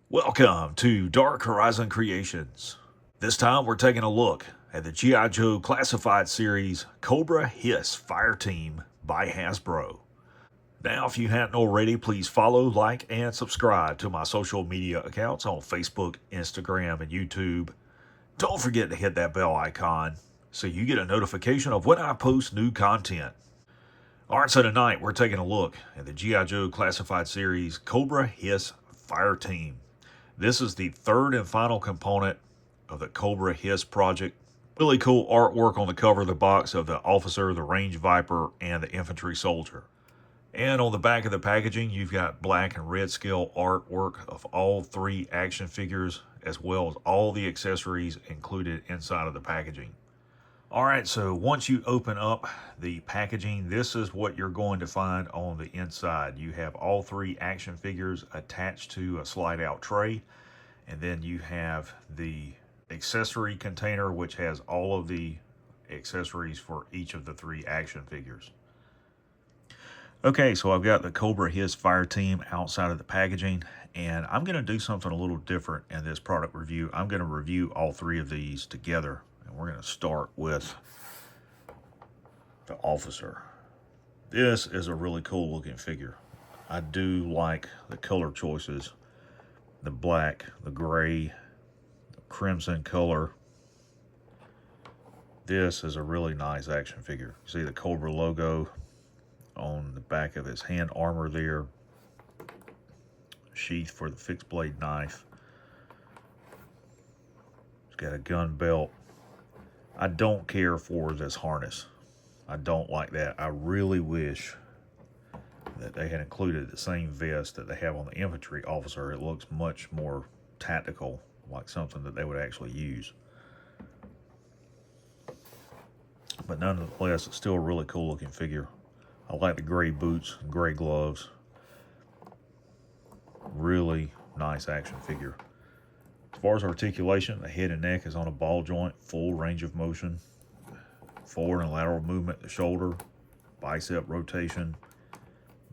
Welcome to Dark Horizon Creations. This time we're taking a look at the G.I. Joe classified series Cobra H.I.S. Fireteam by Hasbro. Now, if you hadn't already, please follow, like, and subscribe to my social media accounts on Facebook, Instagram, and YouTube. Don't forget to hit that bell icon so you get a notification of when I post new content. Alright, so tonight we're taking a look at the G.I. Joe classified series Cobra H.I.S. Fireteam. This is the third and final component of the Cobra H.I.S. project. Really cool artwork on the cover of the box of the officer, the range viper, and the infantry soldier. And on the back of the packaging, you've got black and red scale artwork of all three action figures, as well as all the accessories included inside of the packaging. Alright, so once you open up the packaging, this is what you're going to find on the inside. You have all three action figures attached to a slide out tray, and then you have the accessory container which has all of the accessories for each of the three action figures. Okay, so I've got the Cobra H.I.S. Fireteam outside of the packaging, and I'm going to do something a little different in this product review. I'm going to review all three of these together. And we're going to start with the officer. This is a really cool looking figure. I do like the color choices. The black, the gray, the crimson color. This is a really nice action figure. You see the Cobra logo on the back of his hand armor there. Sheath for the fixed blade knife. He's got a gun belt. I don't care for this harness. I don't like that. I really wish that they had included the same vest that they have on the infantry officer. It looks much more tactical, like something that they would actually use. But nonetheless, it's still a really cool looking figure. I like the gray boots, gray gloves. Really nice action figure. As far as articulation, the head and neck is on a ball joint, full range of motion. Forward and lateral movement, the shoulder, bicep rotation,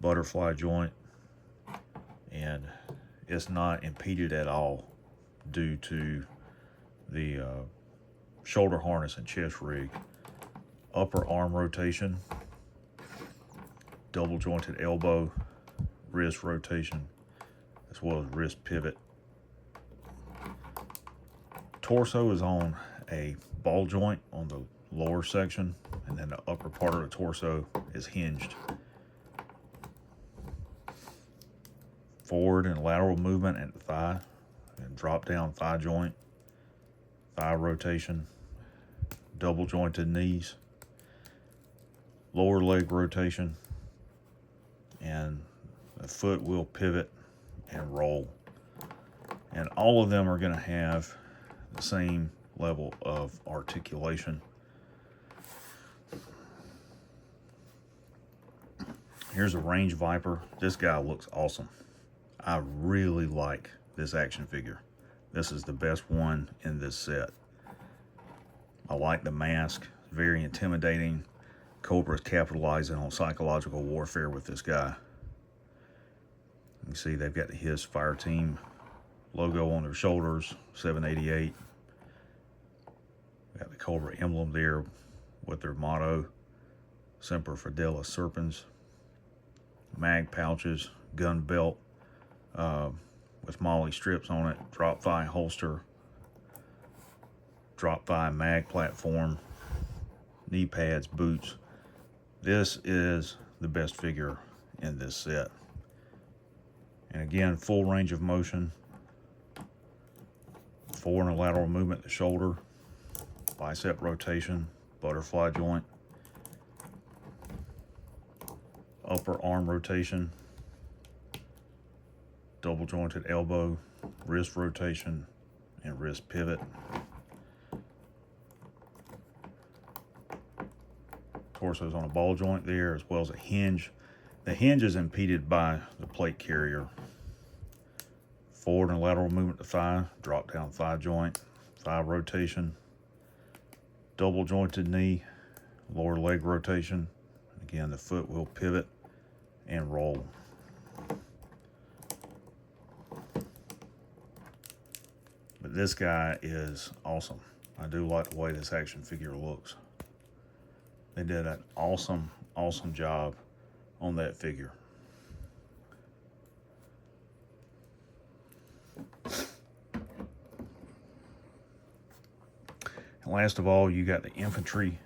butterfly joint, and it's not impeded at all due to the shoulder harness and chest rig. Upper arm rotation, double jointed elbow, wrist rotation, as well as wrist pivot. Torso is on a ball joint on the lower section, and then the upper part of the torso is hinged. Forward and lateral movement at the thigh, and drop down thigh joint, thigh rotation, double jointed knees, lower leg rotation, and the foot will pivot and roll. And all of them are going to have the same level of articulation. Here's a range viper. This guy looks awesome. I really like this action figure. This is the best one in this set. I like the mask. Very intimidating. Cobra's capitalizing on psychological warfare with this guy. You see they've got the H.I.S. Fireteam logo on their shoulders, 788. Got the Cobra emblem there with their motto, Semper Fidelis Serpens. Mag pouches, gun belt with molly strips on it, drop thigh holster, drop thigh mag platform, knee pads, boots. This is the best figure in this set. And again, full range of motion, forward and lateral movement, the shoulder, bicep rotation, butterfly joint, upper arm rotation, double jointed elbow, wrist rotation, and wrist pivot. Torso is on a ball joint there, as well as a hinge. The hinge is impeded by the plate carrier. Forward and lateral movement to thigh, drop down thigh joint, thigh rotation, double jointed knee, lower leg rotation. Again, the foot will pivot and roll. this guy is awesome. I do like the way this action figure looks. They did an awesome, awesome job on that figure. And last of all, you got the infantry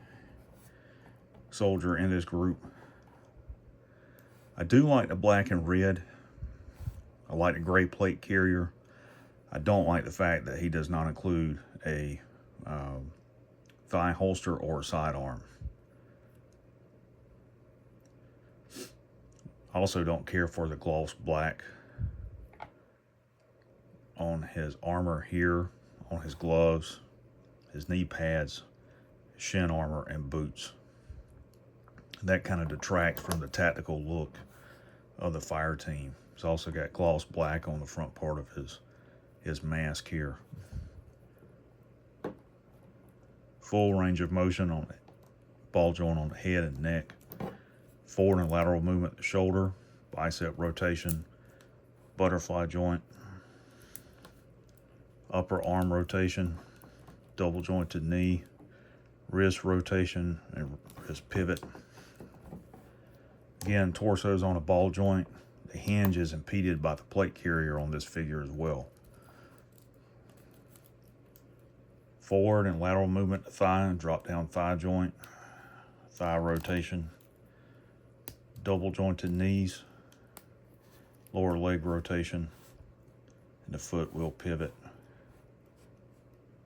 soldier in this group. I do like the black and red. I like the gray plate carrier. I don't like the fact that he does not include a thigh holster or sidearm. I also don't care for the gloss black on his armor here, on his gloves, his knee pads, shin armor, and boots. That kind of detracts from the tactical look of the Fireteam. He's also got gloss black on the front part of his mask here. Full range of motion on the ball joint on the head and neck. Forward and lateral movement at the shoulder, bicep rotation, butterfly joint, upper arm rotation, double jointed knee, wrist rotation, and wrist pivot. Again, torso's on a ball joint. The hinge is impeded by the plate carrier on this figure as well. Forward and lateral movement to thigh and drop down thigh joint, thigh rotation, double jointed knees, lower leg rotation, and the foot will pivot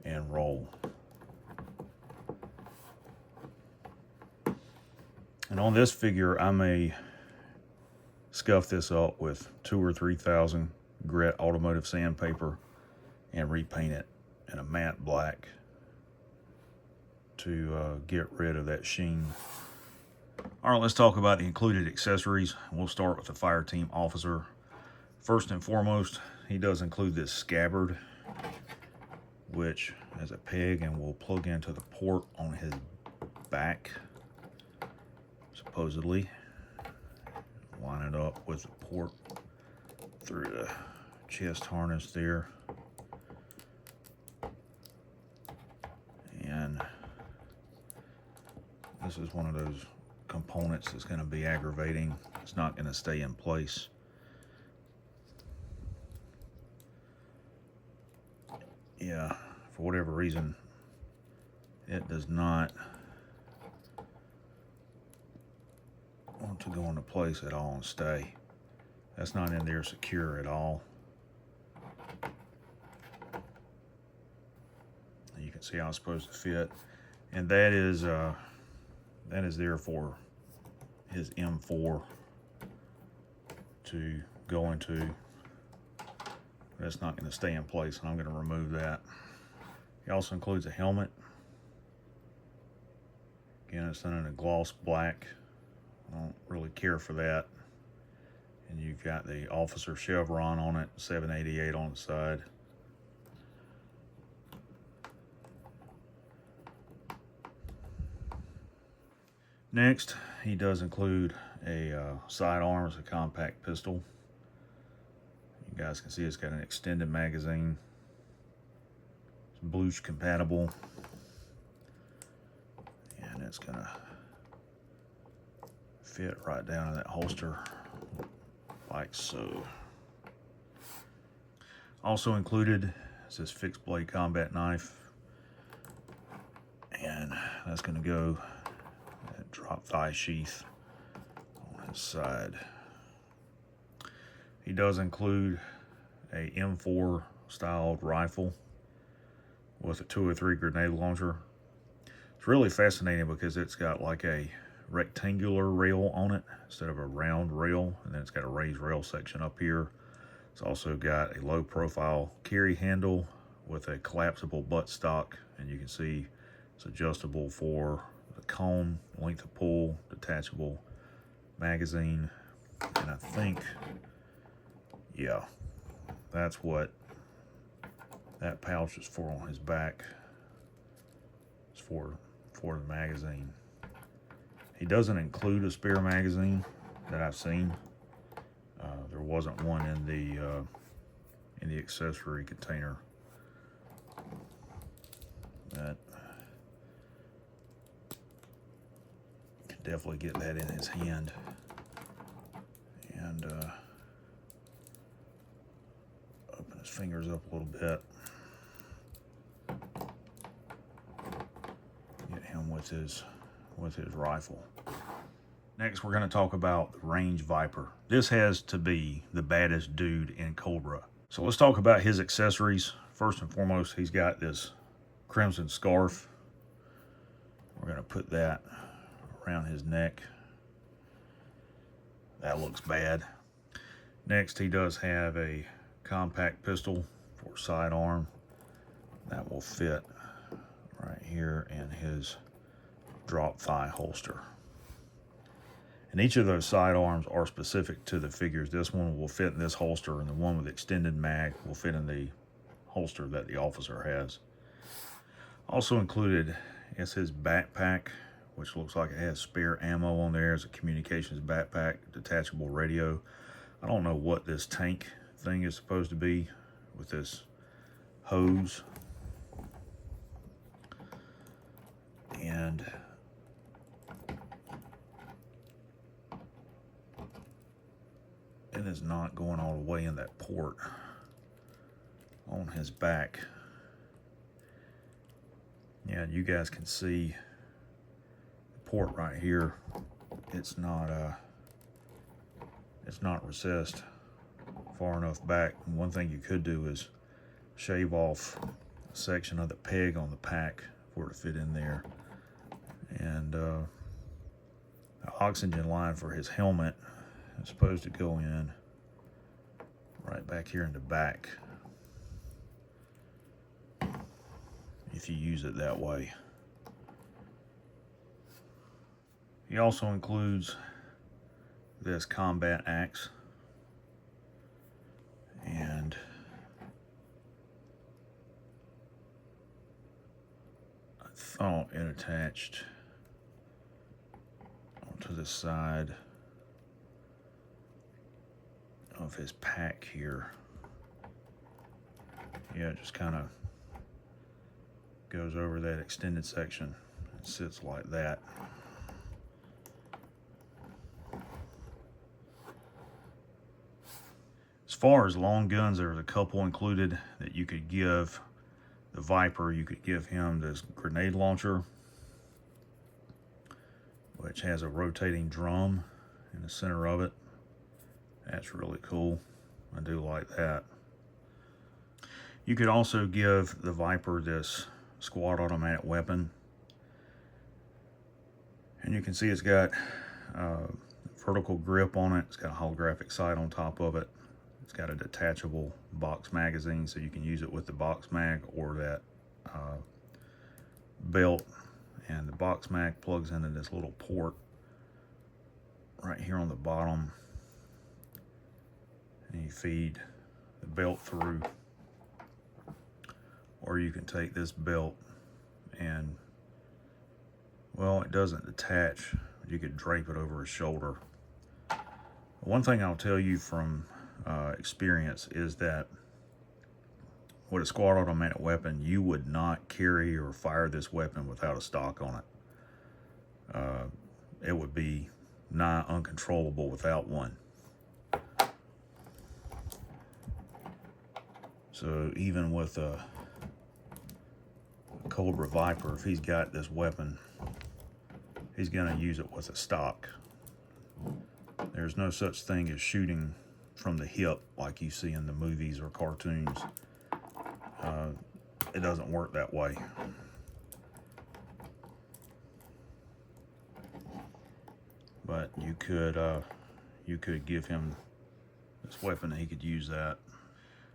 and roll. And on this figure, I may scuff this up with 2,000 or 3,000 grit automotive sandpaper and repaint it in a matte black to get rid of that sheen. All right, let's talk about the included accessories. We'll start with the Fireteam officer. First and foremost, he does include this scabbard, which has a peg and will plug into the port on his back, supposedly. Line it up with the port through the chest harness there. And this is one of those components that's going to be aggravating. It's not going to stay in place. Yeah, for whatever reason, it does not want to go into place at all and stay. That's not in there secure at all. You can see how it's supposed to fit, and that is there for his M4 to go into. That's not going to stay in place, and I'm going to remove that. He also includes a helmet. Again, it's done in a gloss black. I don't really care for that. And you've got the officer chevron on it, 788 on the side. Next, he does include a sidearm as a compact pistol. You guys can see it's got an extended magazine. It's Bluetooth compatible. And it's gonna fit right down in that holster like so. Also included is this fixed blade combat knife, and that's going to go that drop thigh sheath on his side. He does include a M4 styled rifle with a 203 grenade launcher. It's really fascinating because it's got like a rectangular rail on it instead of a round rail, and then it's got a raised rail section up here. It's also got a low profile carry handle with a collapsible buttstock, and you can see it's adjustable for the cone, length of pull, detachable magazine, and I think, yeah, that's what that pouch is for on his back. It's for the magazine. He doesn't include a spare magazine that I've seen. There wasn't one in the accessory container But can definitely get that in his hand. And open his fingers up a little bit. Get him with his rifle. Next, we're going to talk about the Range Viper. This has to be the baddest dude in Cobra. So let's talk about his accessories. First and foremost, he's got this crimson scarf. We're going to put that around his neck. That looks bad. Next, he does have a compact pistol for sidearm. That will fit right here in his drop thigh holster. And each of those sidearms are specific to the figures. This one will fit in this holster, and the one with extended mag will fit in the holster that the officer has. Also included is his backpack, which looks like it has spare ammo on there. It's a communications backpack, detachable radio. I don't know what this tank thing is supposed to be with this hose. And it is not going all the way in that port on his back. Yeah, you guys can see the port right here. It's not recessed far enough back. And one thing you could do is shave off a section of the peg on the pack for it to fit in there. And the oxygen line for his helmet is supposed to go in right back here in the back if you use it that way. He also includes this combat axe, and I thought it attached onto the side of his pack here. Yeah, it just kind of goes over that extended section and sits like that. As far as long guns, there's a couple included that you could give the Viper. You could give him this grenade launcher, which has a rotating drum in the center of it. That's really cool. I do like that. You could also give the Viper this squad automatic weapon. And you can see it's got vertical grip on it. It's got a holographic sight on top of it. It's got a detachable box magazine, so you can use it with the box mag or that belt. And the box mag plugs into this little port right here on the bottom. And you feed the belt through. Or you can take this belt and, well, it doesn't detach. You could drape it over his shoulder. One thing I'll tell you from experience is that with a squad automatic weapon, you would not carry or fire this weapon without a stock on it. It would be nigh uncontrollable without one. So even with a Cobra Viper, if he's got this weapon, he's going to use it with a stock. There's no such thing as shooting from the hip like you see in the movies or cartoons. It doesn't work that way. But you could give him this weapon and he could use that.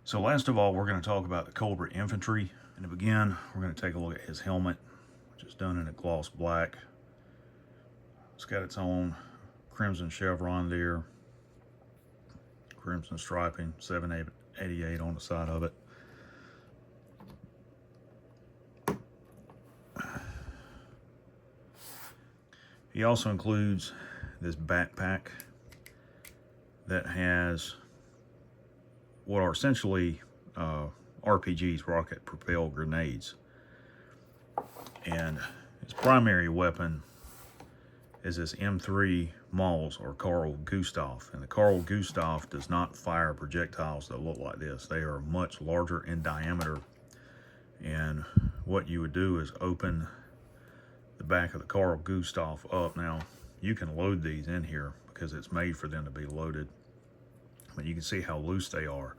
So last of all, we're going to talk about the Cobra Infantry. And to begin, we're going to take a look at his helmet, which is done in a gloss black. It's got its own crimson chevron there, crimson striping, 788 on the side of it. He also includes this backpack that has what are essentially RPGs, rocket propelled grenades. And his primary weapon is this M3 Mauls, or Carl Gustav. And the Carl Gustav does not fire projectiles that look like this. They are much larger in diameter. And what you would do is open the back of the Carl Gustav up. Now, you can load these in here because it's made for them to be loaded. But you can see how loose they are.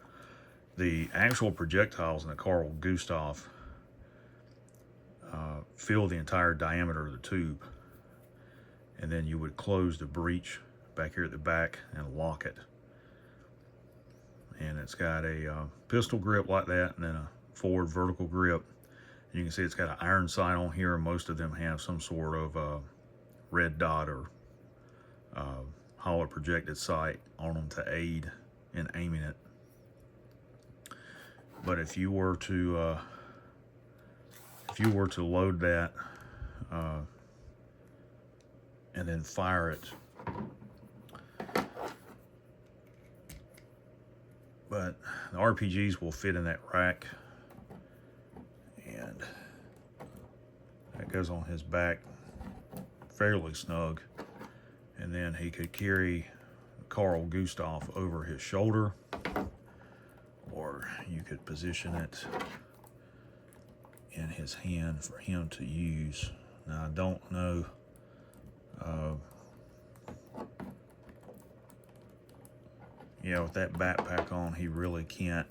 The actual projectiles in the Carl Gustav fill the entire diameter of the tube. And then you would close the breech back here at the back and lock it. And it's got a pistol grip like that, and then a forward vertical grip. You can see it's got an iron sight on here. Most of them have some sort of red dot or hollow projected sight on them to aid in aiming it. But if you were to load that and then fire it, but the RPGs will fit in that rack, and that goes on his back fairly snug. And then he could carry Carl Gustav over his shoulder, or you could position it in his hand for him to use. Now, I don't know yeah, with that backpack on, he really can't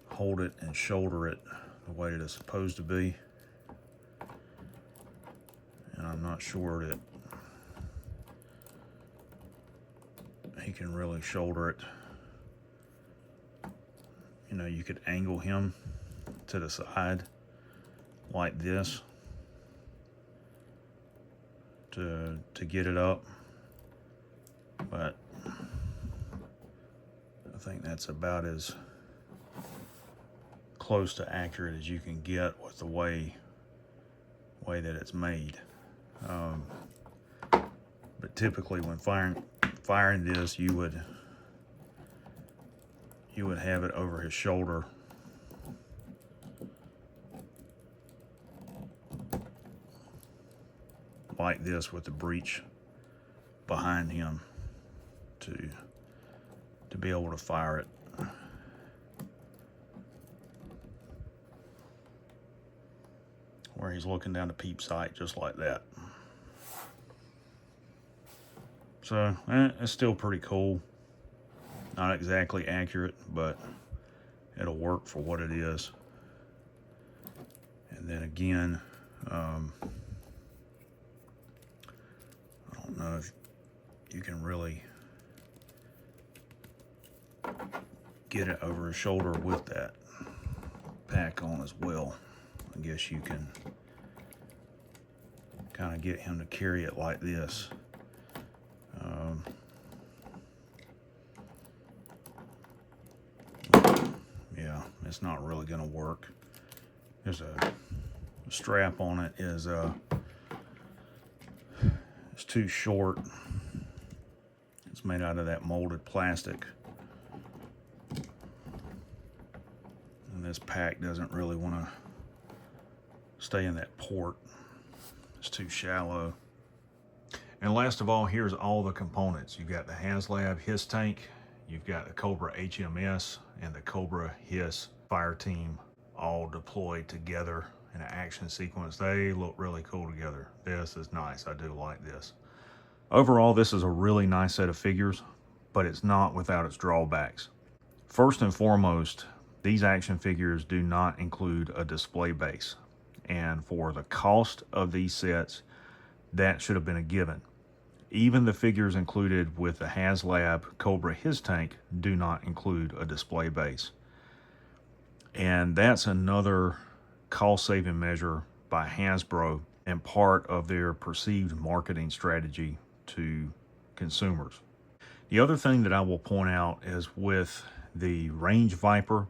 hold it and shoulder it the way it is supposed to be. And I'm not sure that he can really shoulder it. You know, you could angle him to the side like this to get it up, but I think that's about as close to accurate as you can get with the way that it's made. But typically when firing this, you would have it over his shoulder, like this, with the breech behind him to be able to fire it. Where he's looking down the peep sight just like that. So it's still pretty cool. Not exactly accurate, but it'll work for what it is. And then again, I don't know if you can really get it over his shoulder with that pack on as well. I guess you can kind of get him to carry it like this. Yeah, it's not really going to work. There's a strap on it it's too short. It's made out of that molded plastic, and this pack doesn't really want to stay in that port. It's too shallow. And last of all, here's all the components. You've got the H.I.S.S tank, you've got the Cobra HMS and the Cobra H.I.S. Fireteam all deployed together in an action sequence. They look really cool together. This is nice. I do like this. Overall, this is a really nice set of figures, but it's not without its drawbacks. First and foremost, these action figures do not include a display base. And for the cost of these sets, that should have been a given. Even the figures included with the HasLab Cobra H.I.S. tank do not include a display base. And that's another cost-saving measure by Hasbro and part of their perceived marketing strategy to consumers. The other thing that I will point out is with the Range Viper,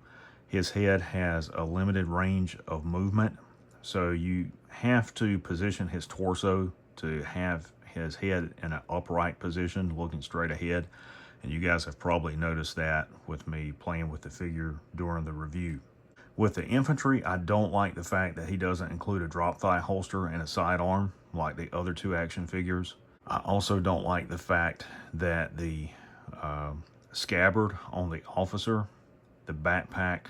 his head has a limited range of movement. So you have to position his torso to have his head in an upright position, looking straight ahead. And you guys have probably noticed that with me playing with the figure during the review. With the infantry, I don't like the fact that he doesn't include a drop thigh holster and a sidearm like the other two action figures. I also don't like the fact that the scabbard on the officer, the backpack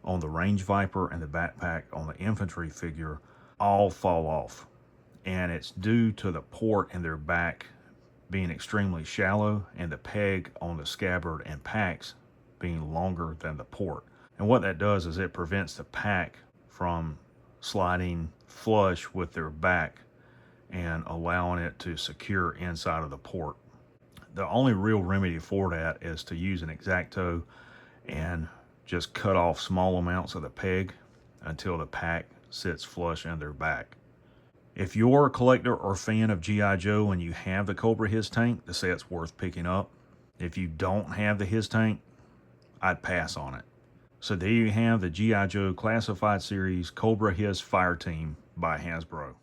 on the range viper, and the backpack on the infantry figure all fall off. And it's due to the port in their back being extremely shallow and the peg on the scabbard and packs being longer than the port. And what that does is it prevents the pack from sliding flush with their back and allowing it to secure inside of the port. The only real remedy for that is to use an X-Acto and just cut off small amounts of the peg until the pack sits flush in their back. If you're a collector or fan of G.I. Joe and you have the Cobra H.I.S. tank, the set's worth picking up. If you don't have the H.I.S. tank, I'd pass on it. So there you have the G.I. Joe Classified Series Cobra H.I.S. Fireteam by Hasbro.